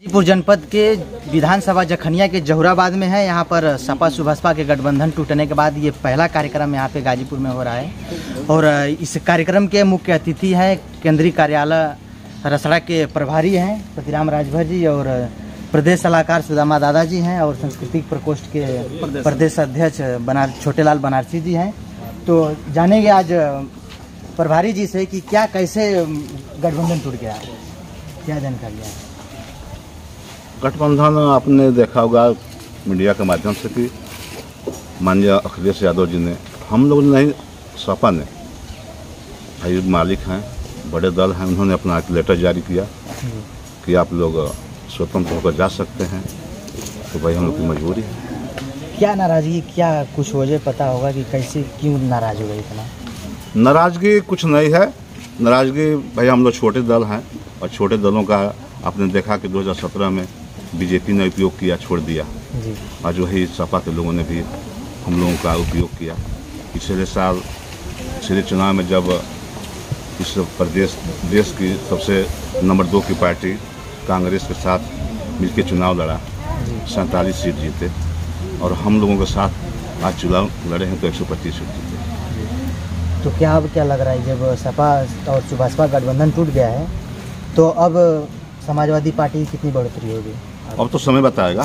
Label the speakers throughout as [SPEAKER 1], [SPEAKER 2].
[SPEAKER 1] गाजीपुर जनपद के विधानसभा जखनिया के जहुराबाद में है। यहाँ पर सपा सुबसपा के गठबंधन टूटने के बाद ये पहला कार्यक्रम यहाँ पे गाजीपुर में हो रहा है और इस कार्यक्रम के मुख्य अतिथि हैं केंद्रीय कार्यालय रसड़ा के प्रभारी हैं प्रतिराम राजभर जी और प्रदेश सलाहकार सुदामा दादा जी हैं और सांस्कृतिक प्रकोष्ठ के प्रदेश अध्यक्ष छोटेलाल बनारसी जी हैं। तो जानेंगे आज प्रभारी जी से कि क्या कैसे गठबंधन टूट गया, क्या जानकारी है।
[SPEAKER 2] गठबंधन आपने देखा होगा मीडिया के माध्यम से कि माननीय अखिलेश यादव जी ने, हम लोग नहीं, सपा ने, भाई मालिक हैं, बड़े दल हैं, उन्होंने अपना एक लेटर जारी किया कि आप लोग स्वतंत्र होकर जा सकते हैं। तो भाई हम लोग की मजबूरी है।
[SPEAKER 1] क्या नाराजगी, क्या कुछ वजह पता होगा कि कैसे क्यों नाराज हो गए इतना?
[SPEAKER 2] नाराजगी कुछ नहीं है। नाराजगी भाई हम लोग छोटे दल हैं और छोटे दलों का आपने देखा कि 2017 में बीजेपी ने उपयोग किया, छोड़ दिया
[SPEAKER 1] जी।
[SPEAKER 2] और जो है सपा के लोगों ने भी हम लोगों का उपयोग किया। पिछले साल पिछले चुनाव में जब इस देश की सबसे नंबर 2 की पार्टी कांग्रेस के साथ मिलकर चुनाव लड़ा, 47 सीट जीते और हम लोगों के साथ आज चुनाव लड़े हैं तो 125 सीट जीते।
[SPEAKER 1] तो क्या अब क्या लग रहा है, जब सपा और सुबसपा गठबंधन टूट गया है तो अब समाजवादी पार्टी की कितनी बढ़ोतरी होगी?
[SPEAKER 2] अब तो समय बताएगा।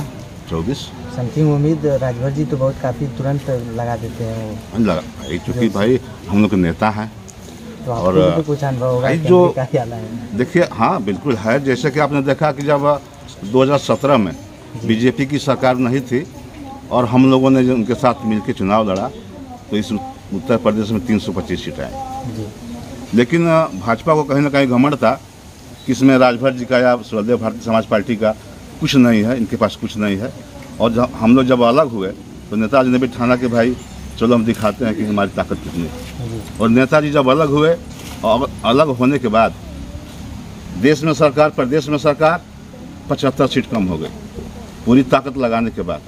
[SPEAKER 2] 24
[SPEAKER 1] समथिंग उम्मीद राजभर जी तो बहुत काफ़ी तुरंत लगा देते हैं
[SPEAKER 2] लगा भाई, चूँकि भाई हम लोग के नेता हैं।
[SPEAKER 1] तो आपको भी कुछ अनुभव होगा
[SPEAKER 2] जो
[SPEAKER 1] क्या ख्याल है?
[SPEAKER 2] देखिए, हाँ बिल्कुल है। जैसे कि आपने देखा कि जब 2017 में बीजेपी की सरकार नहीं थी और हम लोगों ने उनके साथ मिलकर चुनाव लड़ा तो इस उत्तर प्रदेश में 325 सीटें आई। लेकिन भाजपा को कहीं ना कहीं घमंड था कि इसमें राजभर जी का या स्वदेव भारतीय समाज पार्टी का कुछ नहीं है, इनके पास कुछ नहीं है। और जब हम लोग जब अलग हुए तो नेताजी ने भी ठाना कि भाई चलो हम दिखाते हैं कि हमारी ताकत कितनी है। और नेताजी जब अलग हुए और अलग होने के बाद देश में सरकार, प्रदेश में सरकार 75 सीट कम हो गई पूरी ताकत लगाने के बाद।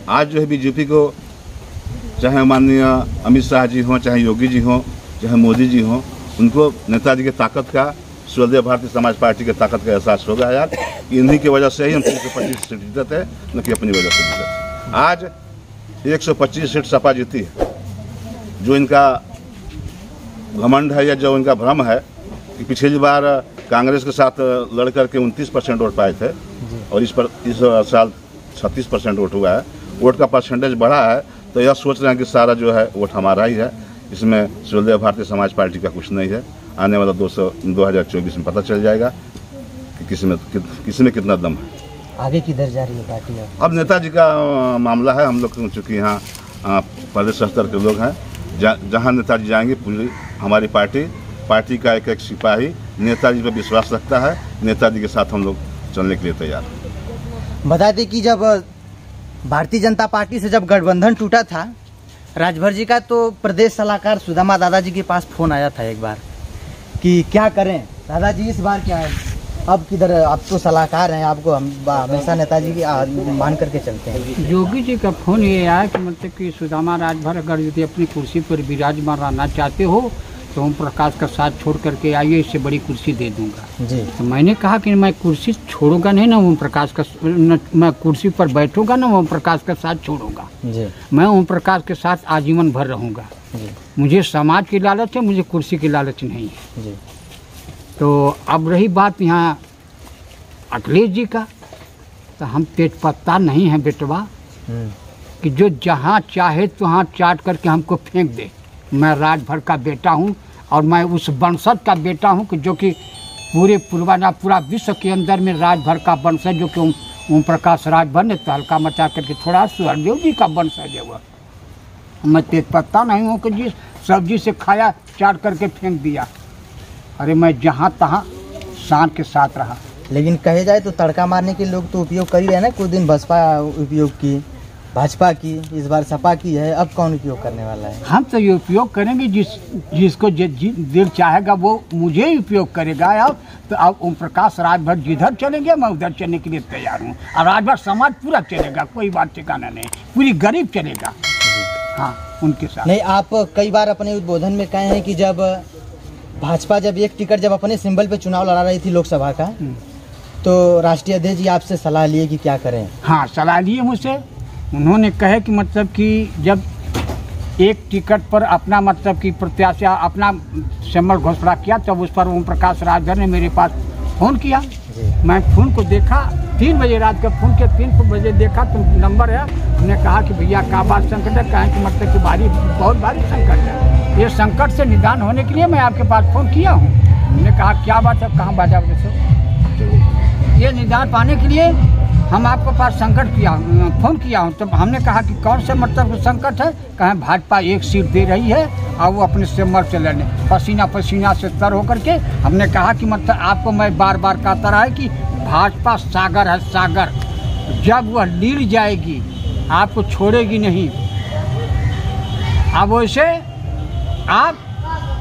[SPEAKER 2] आज जो है बीजेपी को, चाहे माननीय अमित शाह जी हों, चाहे योगी जी हों, चाहे मोदी जी हों, उनको नेताजी की ताकत का, स्वदेव भारतीय समाज पार्टी की ताकत का एहसास होगा यार। इन्हीं की वजह से ही हम 325 सीट जीते थे, न कि अपनी वजह से जीते थे। आज 125 सीट सपा जीती है। जो इनका घमंड है या जो इनका भ्रम है कि पिछली बार कांग्रेस के साथ लड़ करके 29% वोट पाए थे और इस साल 36% वोट हुआ है, वोट का परसेंटेज बढ़ा है, तो यह सोच रहे हैं कि सारा जो है वोट हमारा ही है। इसमें स्वदेव भारतीय समाज पार्टी का कुछ नहीं है। आने वाला 2024 में पता चल जाएगा कि किसी में कितना दम है।
[SPEAKER 1] आगे किधर जा रही है पार्टी?
[SPEAKER 2] अब नेताजी का मामला है। हम लोग चूँकि यहाँ प्रदेश स्तर के लोग हैं, जहाँ नेताजी जाएंगे पूरी हमारी पार्टी का एक सिपाही नेताजी पर विश्वास रखता है। नेताजी के साथ हम लोग चलने के लिए तैयार हैं।
[SPEAKER 1] बता दें कि जब भारतीय जनता पार्टी से जब गठबंधन टूटा था राजभर जी का, तो प्रदेश सलाहकार सुदामा दादाजी के पास फोन आया था एक बार कि क्या करें दादाजी, इस बार क्या है, अब किधर, आप तो सलाहकार हैं, आपको हम हमेशा नेताजी की मान करके चलते हैं।
[SPEAKER 3] योगी जी का फोन ये आया कि मतलब कि सुदामा राजभर अगर यदि अपनी कुर्सी पर विराजमान रहना चाहते हो तो ओम प्रकाश का साथ छोड़ करके आइए, इससे बड़ी कुर्सी दे दूंगा
[SPEAKER 1] जी।
[SPEAKER 3] तो मैंने कहा कि मैं कुर्सी छोड़ूंगा नहीं ना, ओम प्रकाश का मैं कुर्सी पर बैठूंगा ना, ओम प्रकाश का साथ छोड़ूंगा
[SPEAKER 1] जी।
[SPEAKER 3] मैं ओम प्रकाश के साथ आजीवन भर रहूंगा
[SPEAKER 1] जी।
[SPEAKER 3] मुझे समाज की लालच है, मुझे कुर्सी की लालच नहीं है
[SPEAKER 1] जी।
[SPEAKER 3] तो अब रही बात यहाँ अखिलेश जी का, तो हम तेज पत्ता नहीं है बेटवा कि जो जहाँ चाहे तो वहाँ चाट करके हमको फेंक दे। मैं राजभर का बेटा हूँ और मैं उस वंशज का बेटा हूँ कि जो कि पूरा विश्व के अंदर में राजभर का वंशज, जो कि ओम प्रकाश राजभर ने तहलका मचा करके थोड़ा सुहरदेव जी का वंशज है वह। मैं तेज पत्ता नहीं हूँ कि जिस सब्जी से खाया चाट करके फेंक दिया। अरे मैं जहाँ तहाँ शान के साथ रहा।
[SPEAKER 1] लेकिन कहे जाए तो तड़का मारने के लोग तो उपयोग कर ही रहे हैं ना। कुछ दिन बसपा उपयोग की, भाजपा की, इस बार सपा की है, अब कौन उपयोग करने वाला है? हम
[SPEAKER 3] तो ये उपयोग करेंगे जिसको दिल चाहेगा वो मुझे ही उपयोग करेगा। अब तो अब ओम प्रकाश राजभर जिधर चलेंगे मैं उधर चलने के लिए तैयार हूँ और राजभर समाज पूरा चलेगा, कोई बात ठिकाना नहीं, पूरी गरीब चलेगा। हाँ, उनके साथ
[SPEAKER 1] नहीं। आप कई बार अपने उद्बोधन में कहे हैं कि जब भाजपा जब एक टिकट जब अपने सिंबल पे चुनाव लड़ा रही थी लोकसभा का, तो राष्ट्रीय अध्यक्ष जी आपसे सलाह लिए कि क्या करें?
[SPEAKER 3] हाँ, सलाह लिए मुझसे। उन्होंने कहे कि मतलब कि जब एक टिकट पर अपना मतलब कि प्रत्याशी अपना सिंबल घोषणा किया, तब उस पर ओम प्रकाश राजभर ने मेरे पास फ़ोन किया। मैं फ़ोन को देखा 3 बजे रात का फ़ोन के 3 बजे देखा तो नंबर है। हमने कहा कि भैया क्या बात संकट है? कहें कि मतलब कि बहुत भारी संकट है। ये संकट से निदान होने के लिए मैं आपके पास फ़ोन किया हूँ। हमने कहा क्या बात है, कहाँ बाजा बजे से? ये निदान पाने के लिए हम आपको पास फ़ोन किया हूँ। तब हमने कहा कि कौन से मतलब संकट है? कहें भाजपा 1 सीट दे रही है और वो अपने सिंबल से लड़ने पसीना पसीना से तर होकर के। हमने कहा कि मतलब आपको मैं बार बार कहता रहा है कि भाजपा सागर है, सागर। जब वह लील जाएगी आपको छोड़ेगी नहीं। अब वैसे आप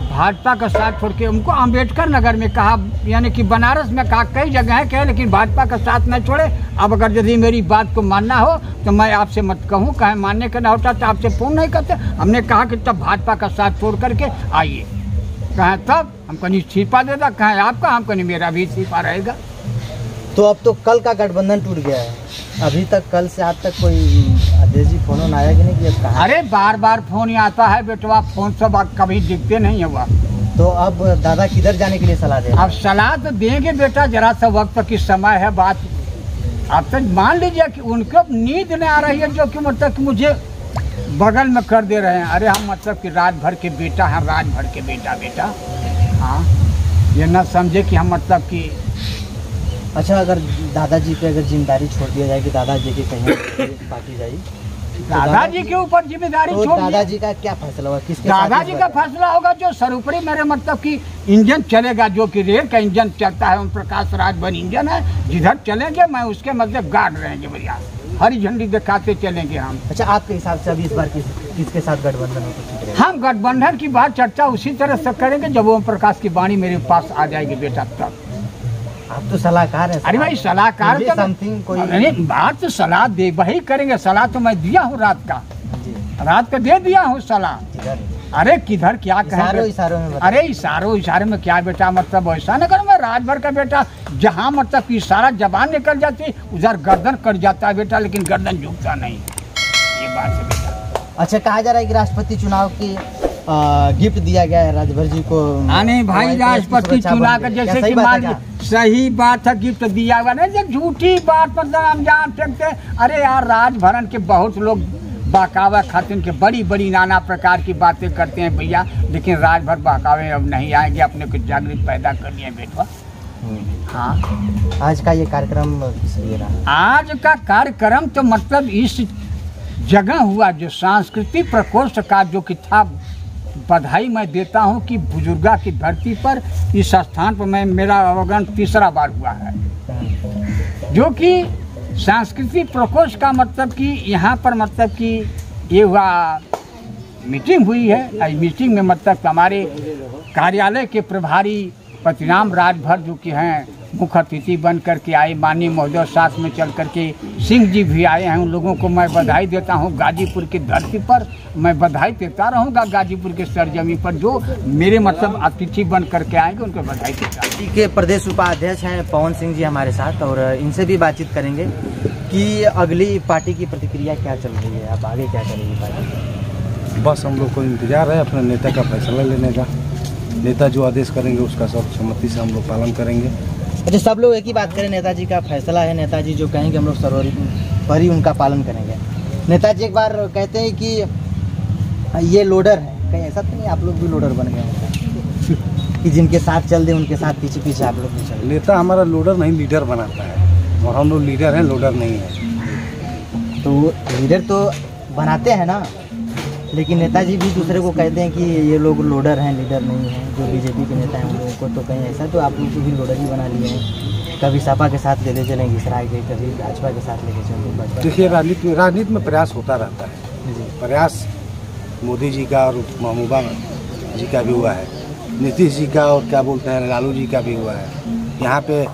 [SPEAKER 3] भाजपा का साथ छोड़ के उनको अम्बेडकर नगर में कहा, यानी कि बनारस में कहा, कई जगह है कहे, लेकिन भाजपा का साथ न छोड़े। अब अगर यदि मेरी बात को मानना हो तो मैं आपसे मत कहूँ, कहें मानने का ना होता तो आपसे फ़ोन नहीं करते। हमने कहा कि तब भाजपा का साथ छोड़ करके आइए। कहें तब हमको नहीं इस्तीफा देता, कहें आपका, हमको नहीं मेरा भी इस्तीफा रहेगा।
[SPEAKER 1] तो अब तो कल का गठबंधन टूट गया है। अभी तक कल से आज तक कोई अध्यक्ष जी फोन आया कि नहीं कि कहा?
[SPEAKER 3] अरे बार बार फ़ोन ही आता है बेटवा, फ़ोन सब कभी दिखते नहीं है हुआ।
[SPEAKER 1] तो अब दादा किधर जाने के लिए सलाह दे?
[SPEAKER 3] अब सलाह तो देंगे बेटा, जरा सा वक्त की समय है बात। आप तो मान लीजिए कि उनको नींद नहीं आ रही है, जो कि मतलब कि मुझे बगल में कर दे रहे हैं। अरे हम मतलब कि रात भर के बेटा हैं, रात भर के बेटा। हाँ, ये ना समझे कि हम मतलब कि
[SPEAKER 1] अच्छा, अगर दादाजी पे अगर जिम्मेदारी छोड़ दिया जाए कि दादाजी की कहीं पार्टी जाएगी,
[SPEAKER 3] दादाजी के ऊपर जिम्मेदारी
[SPEAKER 1] तो
[SPEAKER 3] छोड़
[SPEAKER 1] दादाजी का क्या फैसला होगा? किसके
[SPEAKER 3] दादाजी का फैसला होगा जो सर्वोपरि मेरे मतलब कि इंजन चलेगा, जो कि रेल का इंजन चलता है, ओम प्रकाश राजभर इंजन है। जिधर चलेंगे मैं उसके मतलब गार्ड रहेंगे भैया, हरी झंडी दिखाते चलेंगे हम।
[SPEAKER 1] अच्छा, आपके हिसाब से अभी इस बार किसके साथ गठबंधन हो?
[SPEAKER 3] हम गठबंधन की बात चर्चा उसी तरह से करेंगे जब ओम प्रकाश की वाणी मेरे पास आ जाएगी बेटा तब।
[SPEAKER 1] आप तो सलाहकार हैं।
[SPEAKER 3] अरे भाई सलाहकार
[SPEAKER 1] तो समथिंग कोई
[SPEAKER 3] बात तो सलाह दे वही करेंगे। सलाह तो मैं दिया हूँ रात का दे दिया हूँ सलाह। अरे किधर क्या कहें?
[SPEAKER 1] इशारों में
[SPEAKER 3] अरे इशारे में क्या बेटा, मतलब ऐसा न करो। मैं राजभर का बेटा, जहाँ मतलब कि इशारा जबान निकल जाती उधर गर्दन कट जाता है बेटा, लेकिन गर्दन झुकता नहीं। ये बात है बेटा।
[SPEAKER 1] अच्छा, कहा जा रहा है कि राष्ट्रपति चुनाव की गिफ्ट दिया गया है राजभर जी को।
[SPEAKER 3] नहीं भाई, राष्ट्रपति चुनाव का जैसे कि मान सही बात है, गिफ्ट दिया हुआ नहीं, झूठी बात मतलब हम जान सकते। अरे यार, राजभरन के बहुत लोग बहकावा खातिर के बड़ी बड़ी नाना प्रकार की बातें करते हैं भैया, लेकिन राजभर बहकावे अब नहीं आएंगे। अपने को जागृत पैदा कर लिए बेटवा। हाँ,
[SPEAKER 1] आज का ये कार्यक्रम किस लिए रहा?
[SPEAKER 3] आज का कार्यक्रम तो मतलब इस जगह हुआ जो सांस्कृतिक प्रकोष्ठ का जो कि था, बधाई मैं देता हूं कि बुजुर्गा की धरती पर इस स्थान पर मेरा अवगमन 3रा बार हुआ है, जो कि सांस्कृतिक प्रकोष्ठ का मतलब कि यहाँ पर मतलब कि ये हुआ मीटिंग हुई है। इस मीटिंग में मतलब हमारे कार्यालय के प्रभारी पतिराम राजभर जो कि हैं मुख्य अतिथि बन करके आए। माननीय महोदय साथ में चल करके सिंह जी भी आए हैं। उन लोगों को मैं बधाई देता हूं। गाजीपुर की धरती पर मैं बधाई देता रहूँगा। गाजीपुर के सरजमी पर जो मेरे मतलब अतिथि बन करके आएंगे उनको बधाई देता हूँ।
[SPEAKER 1] पार्टी के प्रदेश उपाध्यक्ष हैं पवन सिंह जी हमारे साथ, और इनसे भी बातचीत करेंगे कि अगली पार्टी की प्रतिक्रिया क्या चल रही है, अब आगे क्या करेगी पार्टी।
[SPEAKER 4] बस हम लोग को इंतजार है अपने नेता का फैसला लेने का। नेता जो आदेश करेंगे उसका सब सहमति से हम लोग पालन करेंगे।
[SPEAKER 1] अच्छा, सब लोग एक ही बात करें, नेताजी का फैसला है, नेताजी जो कहेंगे हम लोग सर्वोपरि उनका पालन करेंगे। नेताजी एक बार कहते हैं कि ये लोडर है, कहीं ऐसा तो नहीं आप लोग भी लोडर बन गए हैं कि जिनके साथ चल दे उनके साथ पीछे पीछे आप लोग भी चल?
[SPEAKER 4] नेता हमारा लोडर नहीं, लीडर बनाता है, और हम लोग लीडर हैं, लोडर नहीं है।
[SPEAKER 1] तो लीडर तो बनाते हैं ना, लेकिन नेताजी भी दूसरे को कहते हैं कि ये लोग लोडर हैं, लीडर नहीं हैं। जो बीजेपी के नेता हैं उन लोगों को तो कहीं ऐसा, तो आप लोग को भी लोडर ही बना लिए हैं। कभी सपा के साथ ले चलें घिसरा के, कभी भाजपा के साथ लेके चलें।
[SPEAKER 4] देखिए, राजनीति में प्रयास होता रहता है। प्रयास मोदी जी का और महबूबा जी का भी हुआ है, नीतीश जी का और क्या बोलते हैं लालू जी का भी हुआ है, यहाँ पे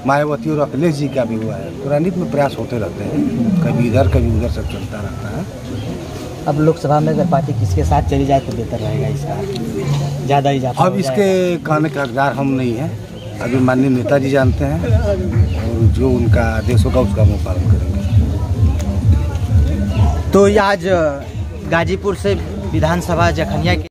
[SPEAKER 4] मायावती और अखिलेश जी का भी हुआ है। तो राजनीति में प्रयास होते रहते हैं, कभी इधर कभी उधर सब चलता रहता है।
[SPEAKER 1] अब लोकसभा में अगर पार्टी किसके साथ चली जाए तो बेहतर रहेगा, इसका ज़्यादा ही जाता।
[SPEAKER 4] अब इसके कहने का हकदार हम नहीं हैं, अभी माननीय नेताजी जानते हैं, और जो उनका आदेश होगा उसका हम पालन करेंगे।
[SPEAKER 1] तो ये आज गाजीपुर से विधानसभा जखनिया के